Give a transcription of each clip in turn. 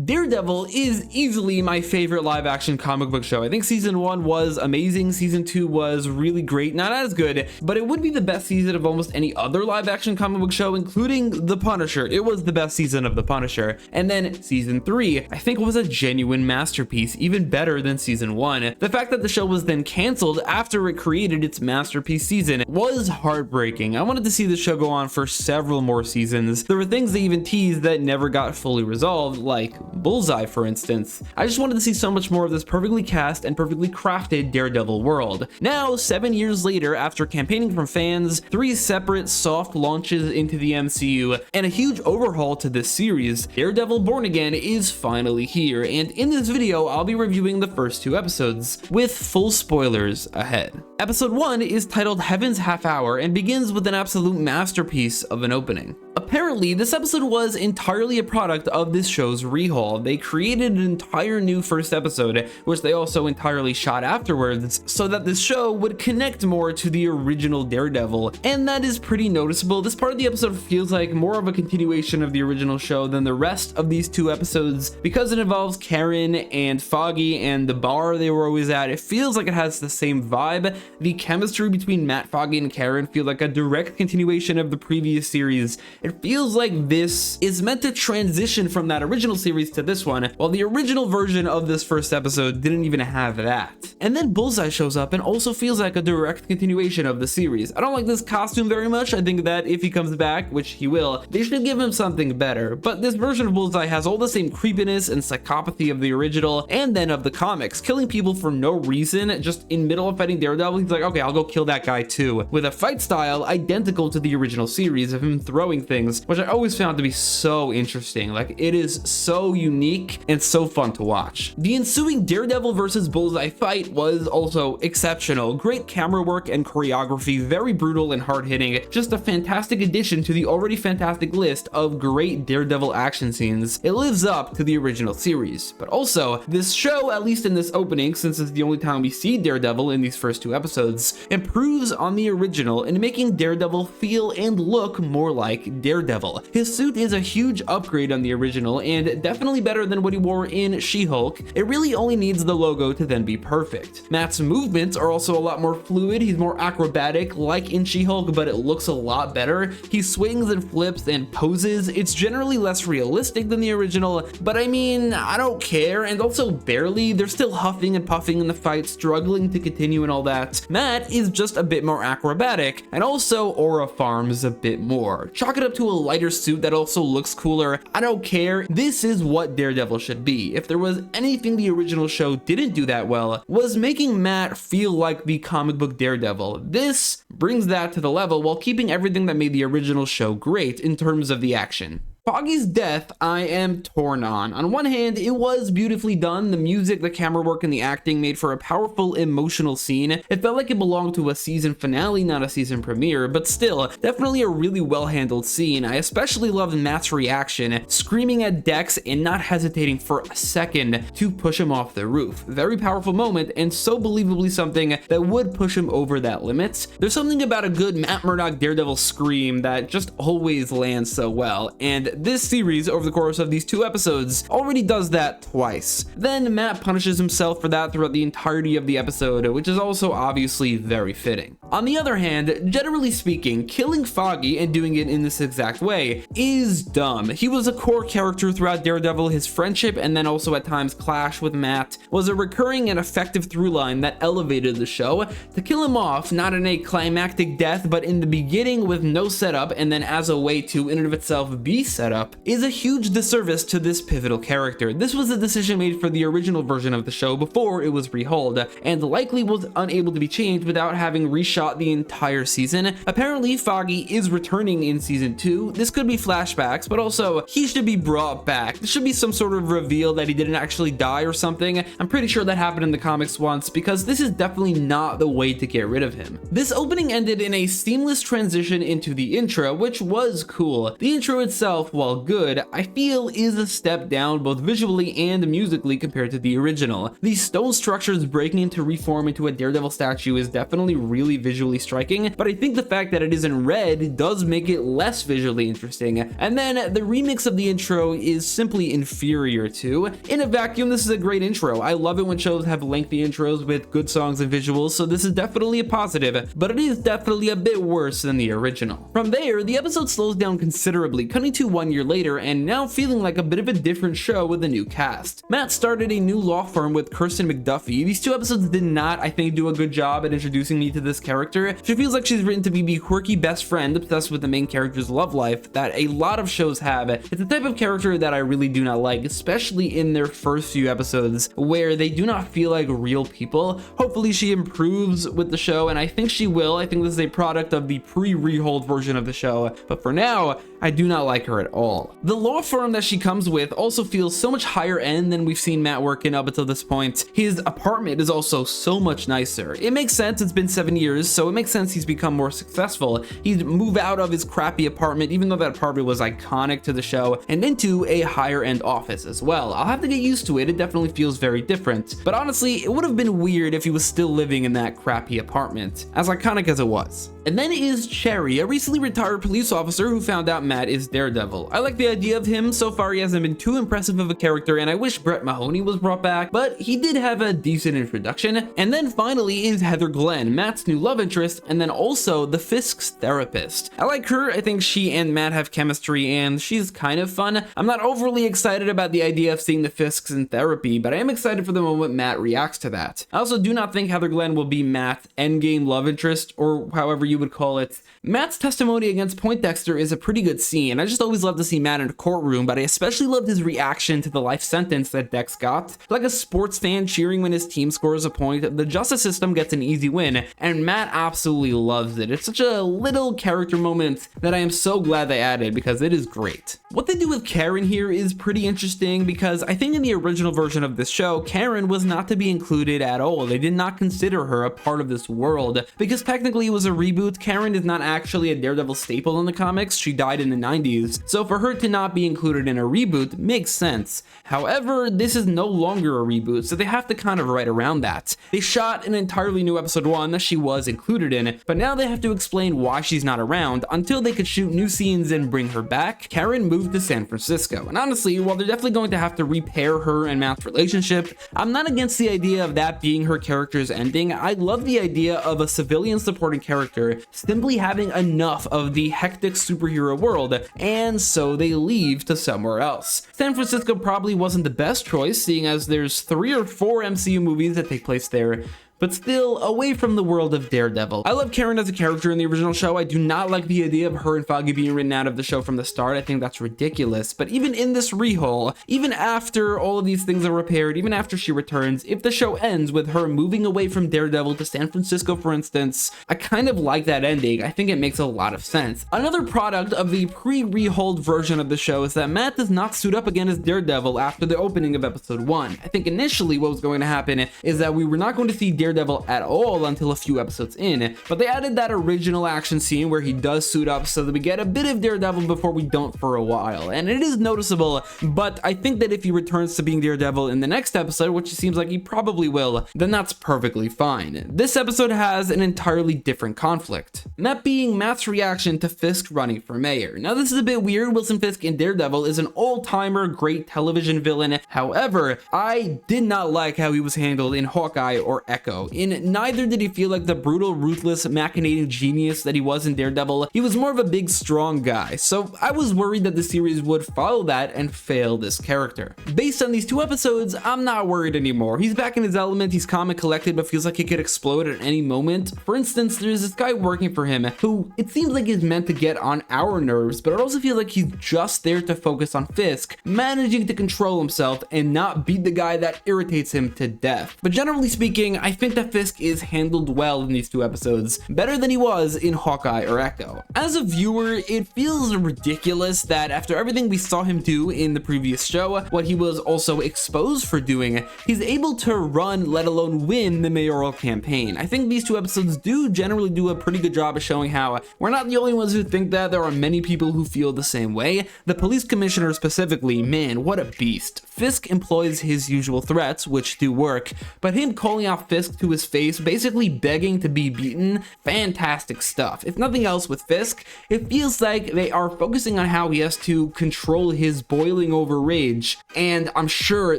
Daredevil is easily my favorite live action comic book show. I think season 1 was amazing, season 2 was really great, not as good, but it would be the best season of almost any other live action comic book show, including The Punisher. It was the best season of The Punisher. And then season 3, I think, was a genuine masterpiece, even better than season 1. The fact that the show was then canceled after it created its masterpiece season was heartbreaking. I wanted to see the show go on for several more seasons. There were things they even teased that never got fully resolved, like Bullseye, for instance. I just wanted to see so much more of this perfectly cast and perfectly crafted Daredevil world. Now, 7 years later, after campaigning from fans, 3 separate soft launches into the MCU, and a huge overhaul to this series, Daredevil Born Again is finally here, and in this video, I'll be reviewing the first 2 episodes, with full spoilers ahead. Episode 1 is titled Heaven's Half Hour and begins with an absolute masterpiece of an opening. Apparently, this episode was entirely a product of this show's rehaul. They created an entire new first episode, which they also entirely shot afterwards, so that this show would connect more to the original Daredevil, and that is pretty noticeable. This part of the episode feels like more of a continuation of the original show than the rest of these 2 episodes, because it involves Karen and Foggy and the bar they were always at. It feels like it has the same vibe. The chemistry between Matt, Foggy, and Karen feel like a direct continuation of the previous series. It feels like this is meant to transition from that original series to this one, while the original version of this first episode didn't even have that. And then Bullseye shows up and also feels like a direct continuation of the series. I don't like this costume very much. I think that if he comes back, which he will, they should give him something better. But this version of Bullseye has all the same creepiness and psychopathy of the original and then of the comics, killing people for no reason. Just in middle of fighting Daredevil, he's like, okay, I'll go kill that guy too, with a fight style identical to the original series of him throwing things, which I always found to be so interesting. Like, it is so unique and so fun to watch. The ensuing Daredevil versus Bullseye fight was also exceptional. Great camera work and choreography, very brutal and hard-hitting. Just a fantastic addition to the already fantastic list of great Daredevil action scenes. It lives up to the original series. But also, this show, at least in this opening, since it's the only time we see Daredevil in these first 2 episodes, improves on the original in making Daredevil feel and look more like Daredevil. His suit is a huge upgrade on the original and definitely better than what he wore in She-Hulk. It really only needs the logo to then be perfect. Matt's movements are also a lot more fluid. He's more acrobatic like in She-Hulk, but it looks a lot better. He swings and flips and poses. It's generally less realistic than the original, but I mean, I don't care. And also barely, they're still huffing and puffing in the fight, struggling to continue and all that. Matt is just a bit more acrobatic, and also aura farms a bit more. Chalk it up to a lighter suit that also looks cooler. I don't care. This is what Daredevil should be. If there was anything the original show didn't do that well, was making Matt feel like the comic book Daredevil. This brings that to the level while keeping everything that made the original show great in terms of the action. Foggy's death, I am torn on. On one hand, it was beautifully done. The music, the camera work, and the acting made for a powerful, emotional scene. It felt like it belonged to a season finale, not a season premiere, but still, definitely a really well-handled scene. I especially loved Matt's reaction, screaming at Dex and not hesitating for a second to push him off the roof. Very powerful moment, and so believably something that would push him over that limit. There's something about a good Matt Murdock Daredevil scream that just always lands so well, and this series, over the course of these 2 episodes, already does that twice. Then Matt punishes himself for that throughout the entirety of the episode, which is also obviously very fitting. On the other hand, generally speaking, killing Foggy and doing it in this exact way is dumb. He was a core character throughout Daredevil. His friendship and then also at times clash with Matt was a recurring and effective through line that elevated the show. To kill him off, not in a climactic death, but in the beginning with no setup and then as a way to in and of itself be set up, is a huge disservice to this pivotal character. This was a decision made for the original version of the show before it was rehauled, and likely was unable to be changed without having reshot the entire season. Apparently, Foggy is returning in season 2. This could be flashbacks, but also he should be brought back. There should be some sort of reveal that he didn't actually die or something. I'm pretty sure that happened in the comics once, because this is definitely not the way to get rid of him. This opening ended in a seamless transition into the intro, which was cool. The intro itself while good, I feel is a step down both visually and musically compared to the original. The stone structures breaking into reform into a Daredevil statue is definitely really visually striking, but I think the fact that it is in red does make it less visually interesting. And then the remix of the intro is simply inferior to. In a vacuum, this is a great intro. I love it when shows have lengthy intros with good songs and visuals, so this is definitely a positive, but it is definitely a bit worse than the original. From there, the episode slows down considerably, cutting to 1 year later and now feeling like a bit of a different show with a new cast. Matt started a new law firm with Kirsten McDuffie. These two episodes did not, I think, do a good job at introducing me to this character. She feels like she's written to be the quirky best friend obsessed with the main character's love life that a lot of shows have. It's the type of character that I really do not like, especially in their first few episodes where they do not feel like real people. Hopefully she improves with the show, and I think she will. I think this is a product of the pre-rehold version of the show, but for now, I do not like her at all. The law firm that she comes with also feels so much higher end than we've seen Matt work in up until this point. His apartment is also so much nicer. It makes sense, it's been 7 years, so it makes sense he's become more successful. He'd move out of his crappy apartment, even though that apartment was iconic to the show, and into a higher end office as well. I'll have to get used to it, it definitely feels very different. But honestly, it would have been weird if he was still living in that crappy apartment, as iconic as it was. And then is Cherry, a recently retired police officer who found out Matt is Daredevil. I like the idea of him. So far he hasn't been too impressive of a character, and I wish Brett Mahoney was brought back, but he did have a decent introduction. And then finally is Heather Glenn, Matt's new love interest, and then also the Fisk's therapist. I like her. I think she and Matt have chemistry and she's kind of fun. I'm not overly excited about the idea of seeing the Fisks in therapy, but I am excited for the moment Matt reacts to that. I also do not think Heather Glenn will be Matt's endgame love interest, or however you would call it. Matt's testimony against Poindexter is a pretty good scene. I just always love to see Matt in a courtroom, but I especially loved his reaction to the life sentence that Dex got. Like a sports fan cheering when his team scores a point, the justice system gets an easy win, and Matt absolutely loves it. It's such a little character moment that I am so glad they added because it is great. What they do with Karen here is pretty interesting because I think in the original version of this show, Karen was not to be included at all. They did not consider her a part of this world because technically it was a reboot. Karen is not actually a Daredevil staple in the comics. She died in the 90s, so for her to not be included in a reboot makes sense. However, this is no longer a reboot, so they have to kind of write around that. They shot an entirely new episode 1 that she was included in, but now they have to explain why she's not around until they could shoot new scenes and bring her back. Karen moved to San Francisco, and honestly, while they're definitely going to have to repair her and Matt's relationship, I'm not against the idea of that being her character's ending. I love the idea of a civilian supporting character simply having enough of the hectic superhero world, and so they leave to somewhere else. San Francisco probably wasn't the best choice, seeing as there's 3 or 4 MCU movies that take place there, but still away from the world of Daredevil. I love Karen as a character in the original show. I do not like the idea of her and Foggy being written out of the show from the start. I think that's ridiculous. But even in this rehaul, even after all of these things are repaired, even after she returns, if the show ends with her moving away from Daredevil to San Francisco, for instance, I kind of like that ending. I think it makes a lot of sense. Another product of the pre-rehauled version of the show is that Matt does not suit up again as Daredevil after the opening of episode 1. I think initially what was going to happen is that we were not going to see Daredevil at all until a few episodes in, but they added that original action scene where he does suit up so that we get a bit of Daredevil before we don't for a while, and it is noticeable. But I think that if he returns to being Daredevil in the next episode, which it seems like he probably will, then that's perfectly fine. This episode has an entirely different conflict, and that being Matt's reaction to Fisk running for mayor. Now this is a bit weird. Wilson Fisk in Daredevil is an all-timer great television villain. However, I did not like how he was handled in Hawkeye or Echo. In neither did he feel like the brutal, ruthless, machinating genius that he was in Daredevil. He was more of a big, strong guy, so I was worried that the series would follow that and fail this character. Based on these 2 episodes, I'm not worried anymore. He's back in his element, he's calm and collected, but feels like he could explode at any moment. For instance, there's this guy working for him who it seems like is meant to get on our nerves, but it also feels like he's just there to focus on Fisk, managing to control himself and not beat the guy that irritates him to death. But generally speaking, I think think that Fisk is handled well in these two episodes, better than he was in Hawkeye or Echo. As a viewer, it feels ridiculous that after everything we saw him do in the previous show, what he was also exposed for doing, he's able to run, let alone win, the mayoral campaign. I think these two episodes do generally do a pretty good job of showing how we're not the only ones who think that. There are many people who feel the same way. The police commissioner specifically, man, what a beast. Fisk employs his usual threats, which do work, but him calling out Fisk to his face, basically begging to be beaten, fantastic stuff. If nothing else with Fisk, it feels like they are focusing on how he has to control his boiling over rage, and I'm sure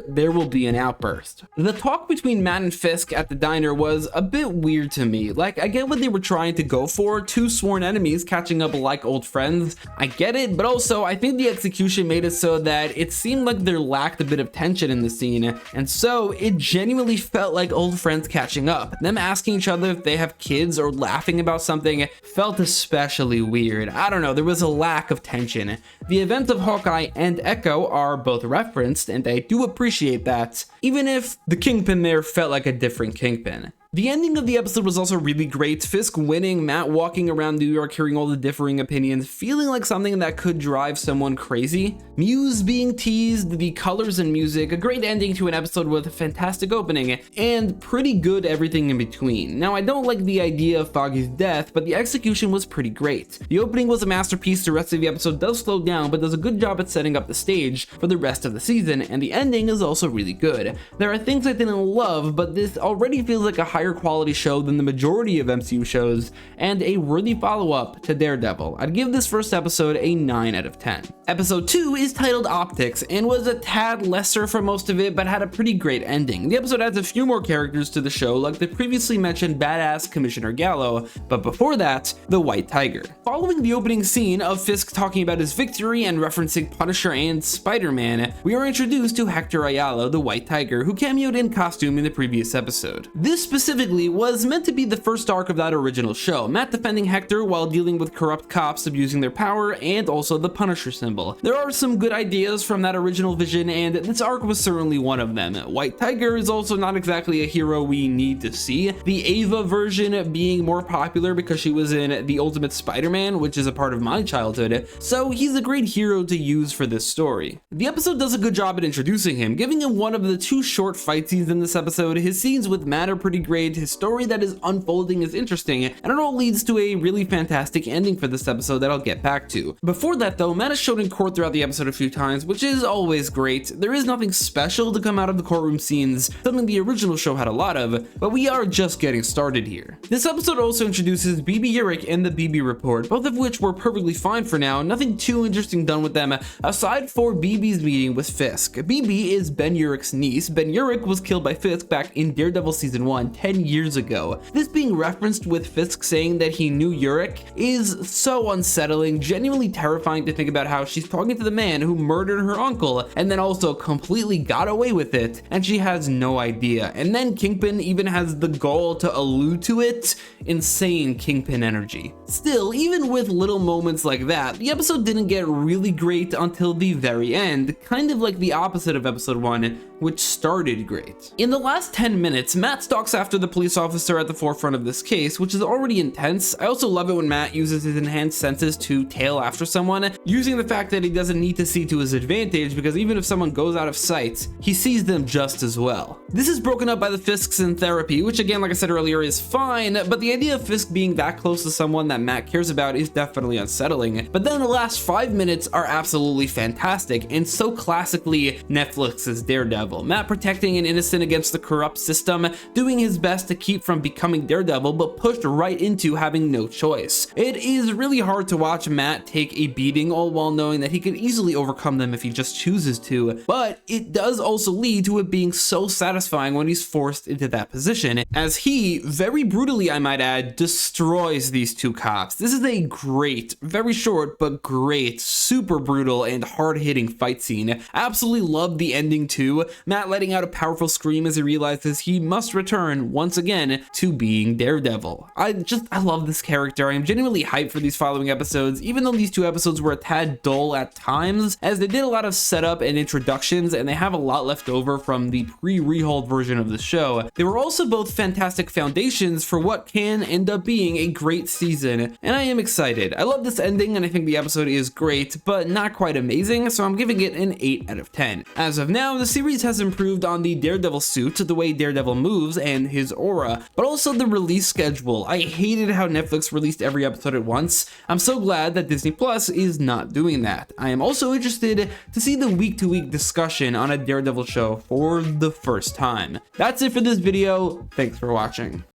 there will be an outburst. The talk between Matt and Fisk at the diner was a bit weird to me. Like, I get what they were trying to go for, two sworn enemies catching up like old friends, I get it, but also I think the execution made it so that it seemed like there lacked a bit of tension in the scene, and so it genuinely felt like old friends catching up. Them asking each other if they have kids or laughing about something felt especially weird. I don't know, there was a lack of tension. The events of Hawkeye and Echo are both referenced, and I do appreciate that, even if the Kingpin there felt like a different Kingpin. The ending of the episode was also really great. Fisk winning, Matt walking around New York hearing all the differing opinions, feeling like something that could drive someone crazy. Muse being teased, the colors and music, a great ending to an episode with a fantastic opening, and pretty good everything in between. Now, I don't like the idea of Foggy's death, but the execution was pretty great. The opening was a masterpiece, the rest of the episode does slow down, but does a good job at setting up the stage for the rest of the season, and the ending is also really good. There are things I didn't love, but this already feels like a higher quality show than the majority of MCU shows, and a worthy follow-up to Daredevil. I'd give this first episode a 9 out of 10. Episode 2 is titled Optics, and was a tad lesser for most of it, but had a pretty great ending. The episode adds a few more characters to the show, like the previously mentioned badass Commissioner Gallo, but before that, the White Tiger. Following the opening scene of Fisk talking about his victory and referencing Punisher and Spider-Man, we are introduced to Hector Ayala, the White Tiger, who cameoed in costume in the previous episode. This specifically was meant to be the first arc of that original show, Matt defending Hector while dealing with corrupt cops abusing their power, and also the Punisher symbol. There are some good ideas from that original vision, and this arc was certainly one of them. White Tiger is also not exactly a hero we need to see, the Ava version being more popular because she was in The Ultimate Spider-Man, which is a part of my childhood, so he's a great hero to use for this story. The episode does a good job at introducing him, giving him one of the two short fight scenes in this episode. His scenes with Matt are pretty great, his story that is unfolding is interesting, and it all leads to a really fantastic ending for this episode that I'll get back to. Before that though, Matt is shown in court throughout the episode a few times, which is always great. There is nothing special to come out of the courtroom scenes, something the original show had a lot of, but we are just getting started here. This episode also introduces BB Urich and the BB Report, both of which were perfectly fine for now, nothing too interesting done with them, aside for BB's meeting with Fisk. BB is Ben Urich's niece. Ben Urich was killed by Fisk back in Daredevil Season 1 10 years ago. This being referenced with Fisk saying that he knew Urich is so unsettling, genuinely terrifying to think about how she's talking to the man who murdered her uncle and then also completely got away with it, and she has no idea. And then Kingpin even has the gall to allude to it. Insane Kingpin energy. Still, even with little moments like that, the episode didn't get really great until the very end, kind of like the opposite of episode 1, which started great. In the last 10 minutes, Matt stalks after the police officer at the forefront of this case, which is already intense. I also love it when Matt uses his enhanced senses to tail after someone, using the fact that he doesn't need to see to his advantage, because even if someone goes out of sight, he sees them just as well. This is broken up by the Fisks in therapy, which again, like I said earlier, is fine, but the idea of Fisk being that close to someone that Matt cares about is definitely unsettling. But then the last 5 minutes are absolutely fantastic, and so classically Netflix's Daredevil. Matt protecting an innocent against the corrupt system, doing his best to keep from becoming Daredevil, but pushed right into having no choice. It is really hard to watch Matt take a beating, all while knowing that he could easily overcome them if he just chooses to, but it does also lead to it being so satisfying when he's forced into that position, as he, very brutally I might add, destroys these two cops. This is a great, very short, but great, super brutal and hard-hitting fight scene. Absolutely love the ending too. Matt letting out a powerful scream as he realizes he must return once again to being Daredevil. I love this character. I am genuinely hyped for these following episodes, even though these 2 episodes were a tad dull at times, as they did a lot of setup and introductions, and they have a lot left over from the pre-rehauled version of the show. They were also both fantastic foundations for what can end up being a great season, and I am excited. I love this ending, and I think the episode is great, but not quite amazing, so I'm giving it an 8 out of 10. As of now, the series has improved on the Daredevil suit, the way Daredevil moves, and his aura, but also the release schedule. I hated how Netflix released every episode at once. I'm so glad that Disney Plus is not doing that. I am also interested to see the week-to-week discussion on a Daredevil show for the first time. That's it for this video. Thanks for watching.